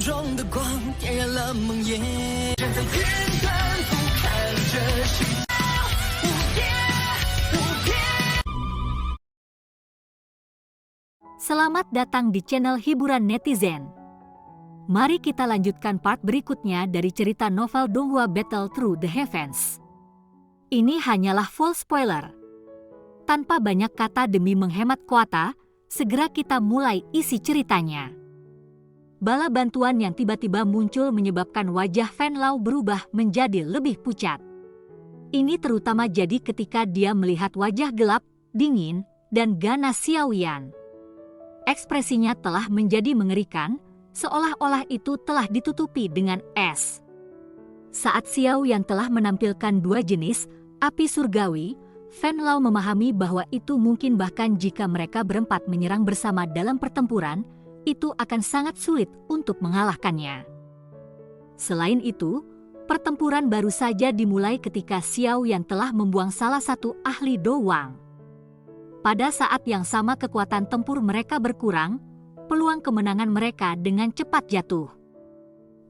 中的光点燃了梦魇，站在天端俯瞰着世界无边无边。 Selamat datang di channel hiburan netizen. Mari kita lanjutkan part berikutnya dari cerita novel Donghua Battle Through the Heavens. Ini hanyalah full spoiler. Tanpa banyak kata demi menghemat kuota, segera kita mulai isi ceritanya. Bala bantuan yang tiba-tiba muncul menyebabkan wajah Fan Lao berubah menjadi lebih pucat. Ini terutama jadi ketika dia melihat wajah gelap, dingin, dan ganas Xiao Yan. Ekspresinya telah menjadi mengerikan, seolah-olah itu telah ditutupi dengan es. Saat Xiao Yan telah menampilkan dua jenis api surgawi, Fan Lao memahami bahwa itu mungkin bahkan jika mereka berempat menyerang bersama dalam pertempuran, itu akan sangat sulit untuk mengalahkannya. Selain itu, pertempuran baru saja dimulai ketika Xiao Yan telah membuang salah satu ahli Do Wang. Pada saat yang sama kekuatan tempur mereka berkurang, peluang kemenangan mereka dengan cepat jatuh.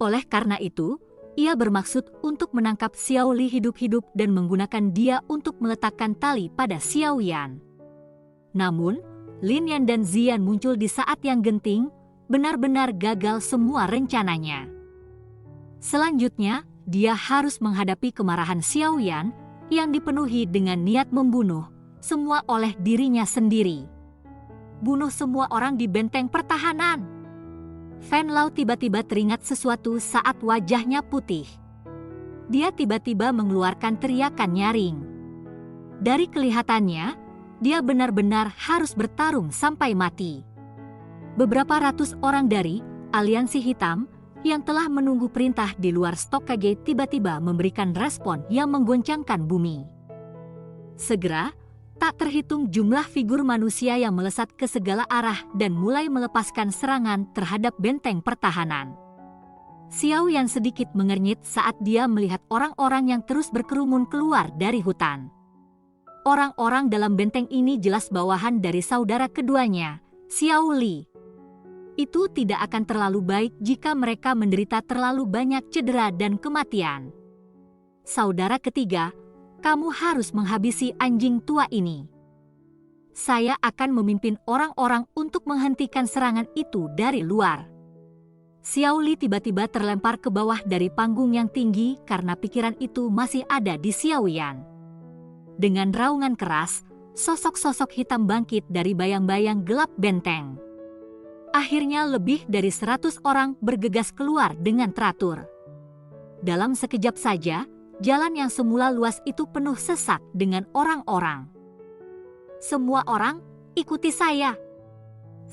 Oleh karena itu, ia bermaksud untuk menangkap Xiao Li hidup-hidup dan menggunakan dia untuk meletakkan tali pada Xiao Yan. Namun, Lin Yan dan Ziyan muncul di saat yang genting, benar-benar gagal semua rencananya. Selanjutnya, dia harus menghadapi kemarahan Xiao Yan yang dipenuhi dengan niat membunuh, semua oleh dirinya sendiri. Bunuh semua orang di benteng pertahanan. Fan Lao tiba-tiba teringat sesuatu saat wajahnya putih. Dia tiba-tiba mengeluarkan teriakan nyaring. Dari kelihatannya, dia benar-benar harus bertarung sampai mati. Beberapa ratus orang dari Aliansi Hitam yang telah menunggu perintah di luar Stokage tiba-tiba memberikan respon yang menggoncangkan bumi. Segera, tak terhitung jumlah figur manusia yang melesat ke segala arah dan mulai melepaskan serangan terhadap benteng pertahanan. Xiao Yan sedikit mengernyit saat dia melihat orang-orang yang terus berkerumun keluar dari hutan. Orang-orang dalam benteng ini jelas bawahan dari saudara keduanya, Xiao Li. Itu tidak akan terlalu baik jika mereka menderita terlalu banyak cedera dan kematian. Saudara ketiga, kamu harus menghabisi anjing tua ini. Saya akan memimpin orang-orang untuk menghentikan serangan itu dari luar. Xiao Li tiba-tiba terlempar ke bawah dari panggung yang tinggi karena pikiran itu masih ada di Xiao Yan. Dengan raungan keras, sosok-sosok hitam bangkit dari bayang-bayang gelap benteng. Akhirnya lebih dari 100 orang bergegas keluar dengan teratur. Dalam sekejap saja, jalan yang semula luas itu penuh sesak dengan orang-orang. Semua orang, ikuti saya.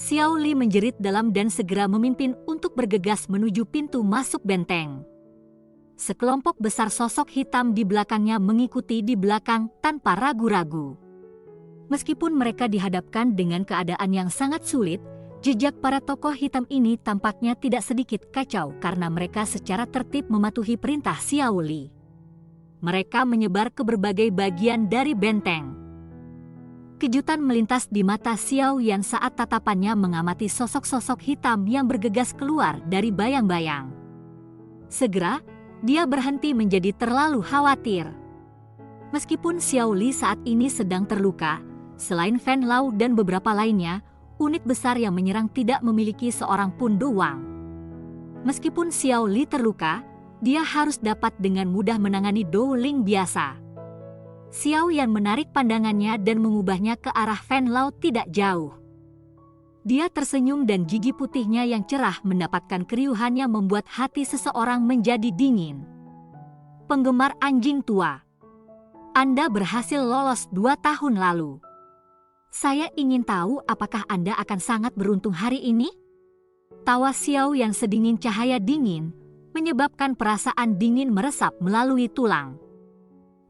Xiao Li menjerit dalam dan segera memimpin untuk bergegas menuju pintu masuk benteng. Sekelompok besar sosok hitam di belakangnya mengikuti di belakang tanpa ragu-ragu. Meskipun mereka dihadapkan dengan keadaan yang sangat sulit, jejak para tokoh hitam ini tampaknya tidak sedikit kacau karena mereka secara tertib mematuhi perintah Xiao Li. Mereka menyebar ke berbagai bagian dari benteng. Kejutan melintas di mata Xiao Yan saat tatapannya mengamati sosok-sosok hitam yang bergegas keluar dari bayang-bayang. Segera, dia berhenti menjadi terlalu khawatir. Meskipun Xiao Li saat ini sedang terluka, selain Fan Lao dan beberapa lainnya, unit besar yang menyerang tidak memiliki seorang pun Do Wang. Meskipun Xiao Li terluka, dia harus dapat dengan mudah menangani Do Ling biasa. Xiao Yan menarik pandangannya dan mengubahnya ke arah Fan Lao tidak jauh. Dia tersenyum dan gigi putihnya yang cerah mendapatkan keriuhannya membuat hati seseorang menjadi dingin. Penggemar anjing tua, Anda berhasil lolos 2 tahun lalu. Saya ingin tahu apakah Anda akan sangat beruntung hari ini? Tawa Xiao yang sedingin cahaya dingin, menyebabkan perasaan dingin meresap melalui tulang.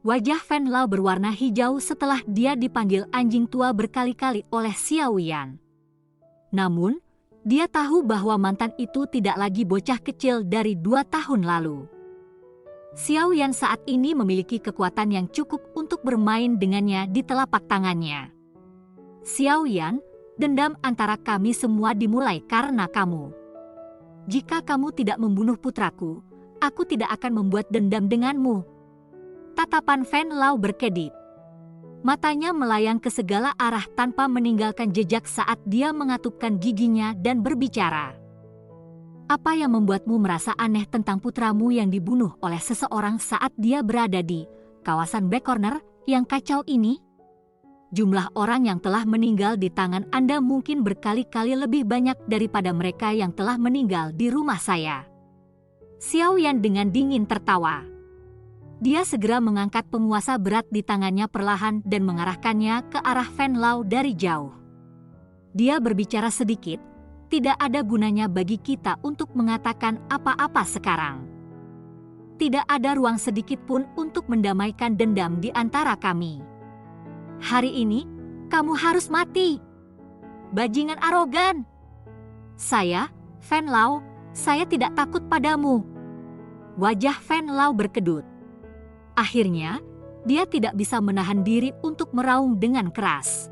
Wajah Fan Lao berwarna hijau setelah dia dipanggil anjing tua berkali-kali oleh Xiao Yan. Namun, dia tahu bahwa mantan itu tidak lagi bocah kecil dari 2 tahun lalu. Xiao Yan saat ini memiliki kekuatan yang cukup untuk bermain dengannya di telapak tangannya. Xiao Yan, dendam antara kami semua dimulai karena kamu. Jika kamu tidak membunuh putraku, aku tidak akan membuat dendam denganmu. Tatapan Fen Lao berkedip. Matanya melayang ke segala arah tanpa meninggalkan jejak saat dia mengatupkan giginya dan berbicara. Apa yang membuatmu merasa aneh tentang putramu yang dibunuh oleh seseorang saat dia berada di kawasan Black Corner yang kacau ini? Jumlah orang yang telah meninggal di tangan Anda mungkin berkali-kali lebih banyak daripada mereka yang telah meninggal di rumah saya. Xiao Yan dengan dingin tertawa. Dia segera mengangkat penguasa berat di tangannya perlahan dan mengarahkannya ke arah Fen Lao dari jauh. Dia berbicara sedikit, tidak ada gunanya bagi kita untuk mengatakan apa-apa sekarang. Tidak ada ruang sedikit pun untuk mendamaikan dendam di antara kami. Hari ini, kamu harus mati. Bajingan arogan. Saya, Fen Lao, saya tidak takut padamu. Wajah Fen Lao berkedut. Akhirnya, dia tidak bisa menahan diri untuk meraung dengan keras.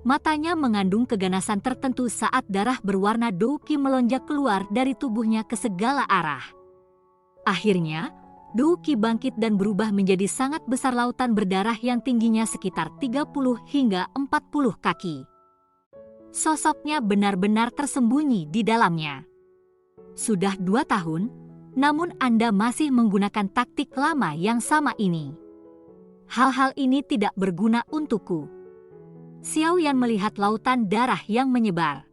Matanya mengandung keganasan tertentu saat darah berwarna douqi melonjak keluar dari tubuhnya ke segala arah. Akhirnya, douqi bangkit dan berubah menjadi sangat besar lautan berdarah yang tingginya sekitar 30 hingga 40 kaki. Sosoknya benar-benar tersembunyi di dalamnya. Sudah 2 tahun, namun Anda masih menggunakan taktik lama yang sama ini. Hal-hal ini tidak berguna untukku. Xiao Yan melihat lautan darah yang menyebar.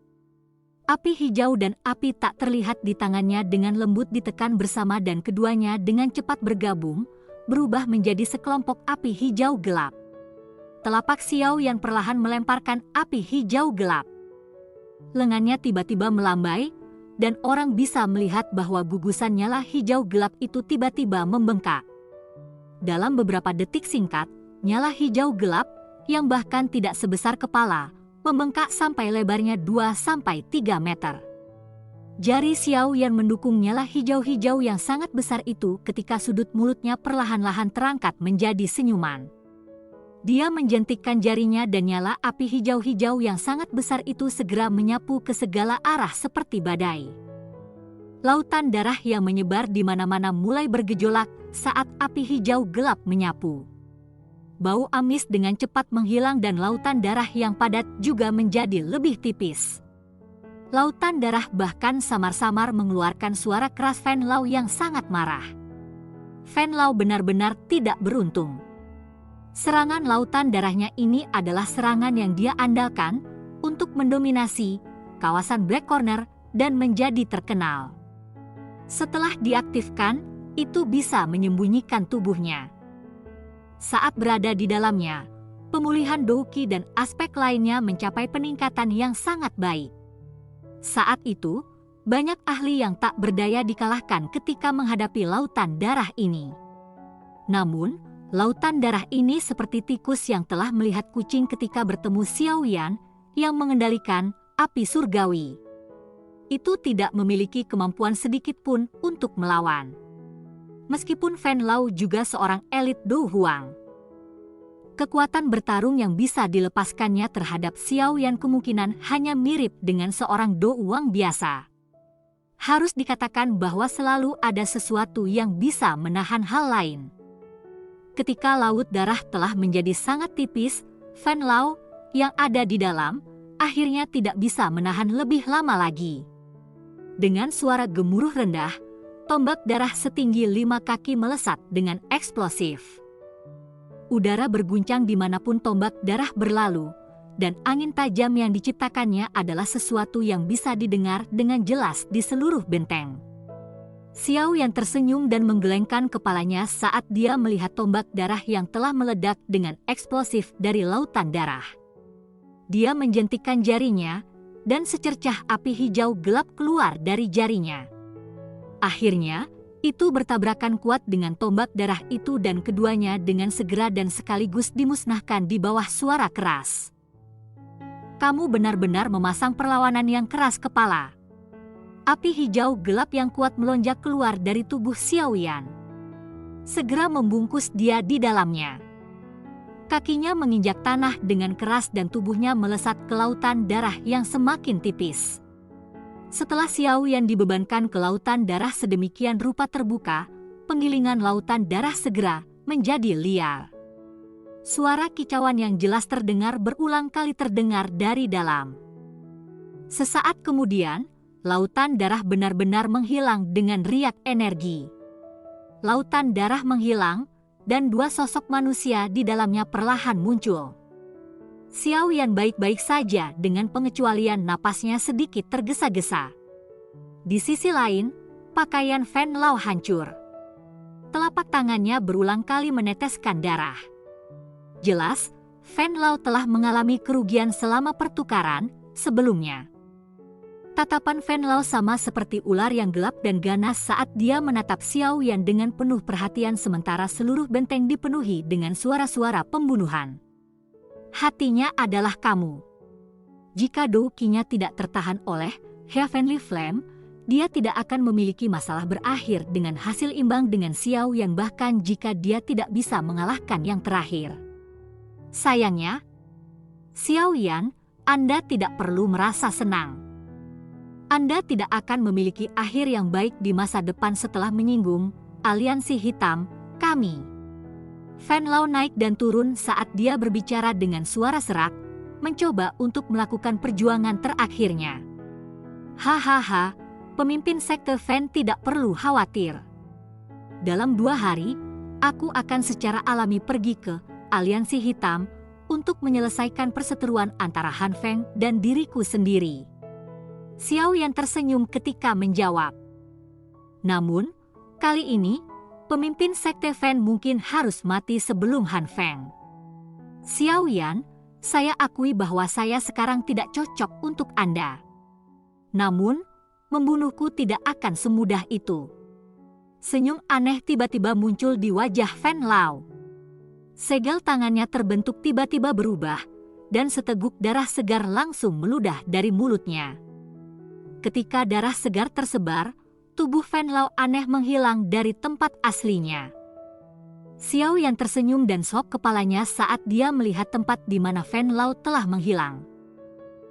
Api hijau dan api tak terlihat di tangannya dengan lembut ditekan bersama dan keduanya dengan cepat bergabung, berubah menjadi sekelompok api hijau gelap. Telapak Xiao Yan perlahan melemparkan api hijau gelap. Lengannya tiba-tiba melambai, dan orang bisa melihat bahwa gugusan nyala hijau gelap itu tiba-tiba membengkak. Dalam beberapa detik singkat, nyala hijau gelap, yang bahkan tidak sebesar kepala, membengkak sampai lebarnya 2-3 meter. Jari Xiao Yan mendukung nyala hijau-hijau yang sangat besar itu ketika sudut mulutnya perlahan-lahan terangkat menjadi senyuman. Dia menjentikkan jarinya dan nyala api hijau-hijau yang sangat besar itu segera menyapu ke segala arah seperti badai. Lautan darah yang menyebar di mana-mana mulai bergejolak saat api hijau gelap menyapu. Bau amis dengan cepat menghilang dan lautan darah yang padat juga menjadi lebih tipis. Lautan darah bahkan samar-samar mengeluarkan suara keras Fen Lao yang sangat marah. Fen Lao benar-benar tidak beruntung. Serangan lautan darahnya ini adalah serangan yang dia andalkan untuk mendominasi kawasan Black Corner dan menjadi terkenal. Setelah diaktifkan, itu bisa menyembunyikan tubuhnya. Saat berada di dalamnya, pemulihan douqi dan aspek lainnya mencapai peningkatan yang sangat baik. Saat itu, banyak ahli yang tak berdaya dikalahkan ketika menghadapi lautan darah ini. Namun, lautan darah ini seperti tikus yang telah melihat kucing ketika bertemu Xiao Yan yang mengendalikan api surgawi. Itu tidak memiliki kemampuan sedikit pun untuk melawan. Meskipun Fen Lao juga seorang elit Do Huang. Kekuatan bertarung yang bisa dilepaskannya terhadap Xiao Yan kemungkinan hanya mirip dengan seorang Do Huang biasa. Harus dikatakan bahwa selalu ada sesuatu yang bisa menahan hal lain. Ketika laut darah telah menjadi sangat tipis, Fen Lao yang ada di dalam akhirnya tidak bisa menahan lebih lama lagi. Dengan suara gemuruh rendah, tombak darah setinggi 5 kaki melesat dengan eksplosif. Udara berguncang dimanapun tombak darah berlalu, dan angin tajam yang diciptakannya adalah sesuatu yang bisa didengar dengan jelas di seluruh benteng. Xiao Yan tersenyum dan menggelengkan kepalanya saat dia melihat tombak darah yang telah meledak dengan eksplosif dari lautan darah. Dia menjentikkan jarinya, dan secercah api hijau gelap keluar dari jarinya. Akhirnya, itu bertabrakan kuat dengan tombak darah itu dan keduanya dengan segera dan sekaligus dimusnahkan di bawah suara keras. Kamu benar-benar memasang perlawanan yang keras kepala. Api hijau gelap yang kuat melonjak keluar dari tubuh Xiao Yan. Segera membungkus dia di dalamnya. Kakinya menginjak tanah dengan keras dan tubuhnya melesat ke lautan darah yang semakin tipis. Setelah Xiao Yan dibebankan ke lautan darah sedemikian rupa terbuka, penggilingan lautan darah segera menjadi liar. Suara kicauan yang jelas terdengar berulang kali terdengar dari dalam. Sesaat kemudian, lautan darah benar-benar menghilang dengan riak energi. Lautan darah menghilang, dan dua sosok manusia di dalamnya perlahan muncul. Xiao Yan baik-baik saja dengan pengecualian napasnya sedikit tergesa-gesa. Di sisi lain, pakaian Fen Lao hancur. Telapak tangannya berulang kali meneteskan darah. Jelas, Fen Lao telah mengalami kerugian selama pertukaran sebelumnya. Tatapan Fen Lao sama seperti ular yang gelap dan ganas saat dia menatap Xiao Yan dengan penuh perhatian sementara seluruh benteng dipenuhi dengan suara-suara pembunuhan. Hatinya adalah kamu. Jika Dou Qi-nya tidak tertahan oleh Heavenly Flame, dia tidak akan memiliki masalah berakhir dengan hasil imbang dengan Xiao Yan bahkan jika dia tidak bisa mengalahkan yang terakhir. Sayangnya, Xiao Yan, Anda tidak perlu merasa senang. Anda tidak akan memiliki akhir yang baik di masa depan setelah menyinggung aliansi hitam, kami. Fen Lao naik dan turun saat dia berbicara dengan suara serak, mencoba untuk melakukan perjuangan terakhirnya. Hahaha, pemimpin sekte Fen tidak perlu khawatir. Dalam 2 hari, aku akan secara alami pergi ke aliansi hitam untuk menyelesaikan perseteruan antara Han Feng dan diriku sendiri. Xiao Yan tersenyum ketika menjawab. Namun, kali ini, pemimpin sekte Fen mungkin harus mati sebelum Han Feng. Xiao Yan, saya akui bahwa saya sekarang tidak cocok untuk Anda. Namun, membunuhku tidak akan semudah itu. Senyum aneh tiba-tiba muncul di wajah Fen Lao. Segel tangannya terbentuk tiba-tiba berubah, dan seteguk darah segar langsung meludah dari mulutnya. Ketika darah segar tersebar, tubuh Fen Lao aneh menghilang dari tempat aslinya. Xiao Yan tersenyum dan sok kepalanya saat dia melihat tempat di mana Fen Lao telah menghilang.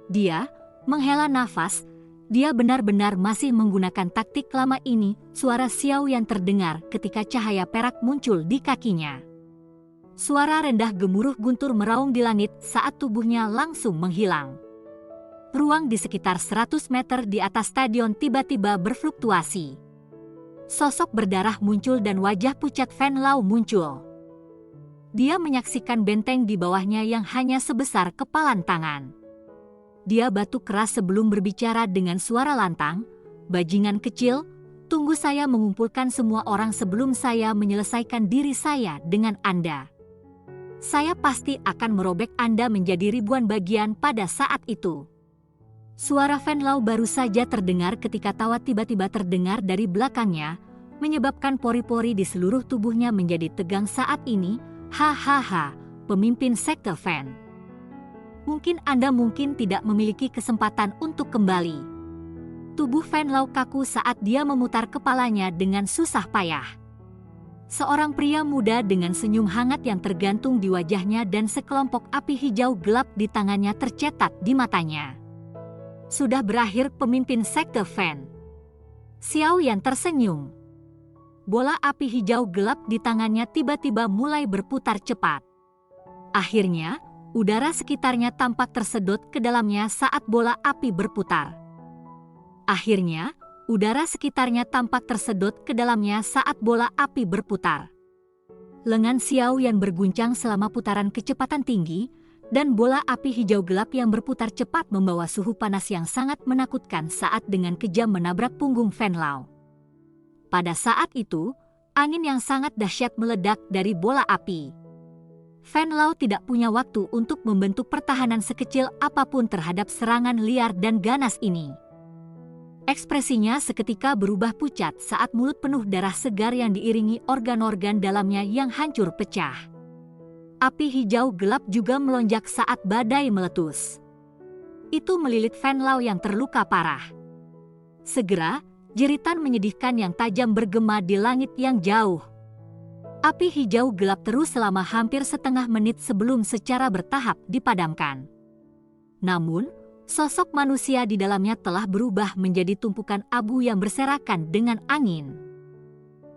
Dia menghela nafas, dia benar-benar masih menggunakan taktik lama ini. Suara Xiao Yan terdengar ketika cahaya perak muncul di kakinya. Suara rendah gemuruh guntur meraung di langit saat tubuhnya langsung menghilang. Ruang di sekitar 100 meter di atas stadion tiba-tiba berfluktuasi. Sosok berdarah muncul dan wajah pucat Fen Lao muncul. Dia menyaksikan benteng di bawahnya yang hanya sebesar kepalan tangan. Dia batuk keras sebelum berbicara dengan suara lantang, "Bajingan kecil, tunggu saya mengumpulkan semua orang sebelum saya menyelesaikan diri saya dengan Anda. Saya pasti akan merobek Anda menjadi ribuan bagian pada saat itu." Suara Fen Lao baru saja terdengar ketika tawa tiba-tiba terdengar dari belakangnya, menyebabkan pori-pori di seluruh tubuhnya menjadi tegang saat ini. Hahaha, pemimpin sekte Fen. Mungkin Anda tidak memiliki kesempatan untuk kembali. Tubuh Fen Lao kaku saat dia memutar kepalanya dengan susah payah. Seorang pria muda dengan senyum hangat yang tergantung di wajahnya dan sekelompok api hijau gelap di tangannya tercetak di matanya. Sudah berakhir pemimpin sekte Fen. Xiao Yan tersenyum. Bola api hijau gelap di tangannya tiba-tiba mulai berputar cepat. Akhirnya, udara sekitarnya tampak tersedot ke dalamnya saat bola api berputar. Akhirnya, udara sekitarnya tampak tersedot ke dalamnya saat bola api berputar. Lengan Xiao Yan berguncang selama putaran kecepatan tinggi, dan bola api hijau gelap yang berputar cepat membawa suhu panas yang sangat menakutkan saat dengan kejam menabrak punggung Fen Lao. Pada saat itu, angin yang sangat dahsyat meledak dari bola api. Fen Lao tidak punya waktu untuk membentuk pertahanan sekecil apapun terhadap serangan liar dan ganas ini. Ekspresinya seketika berubah pucat saat mulut penuh darah segar yang diiringi organ-organ dalamnya yang hancur pecah. Api hijau gelap juga melonjak saat badai meletus. Itu melilit Fen Lao yang terluka parah. Segera, jeritan menyedihkan yang tajam bergema di langit yang jauh. Api hijau gelap terus selama hampir setengah menit sebelum secara bertahap dipadamkan. Namun, Sosok manusia di dalamnya telah berubah menjadi tumpukan abu yang berserakan dengan angin.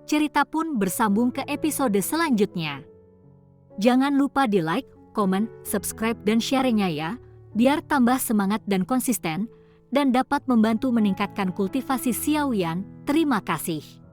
Cerita pun bersambung ke episode selanjutnya. Jangan lupa di like, komen, subscribe, dan sharingnya ya, biar tambah semangat dan konsisten, dan dapat membantu meningkatkan kultivasi Xiaoyan. Terima kasih.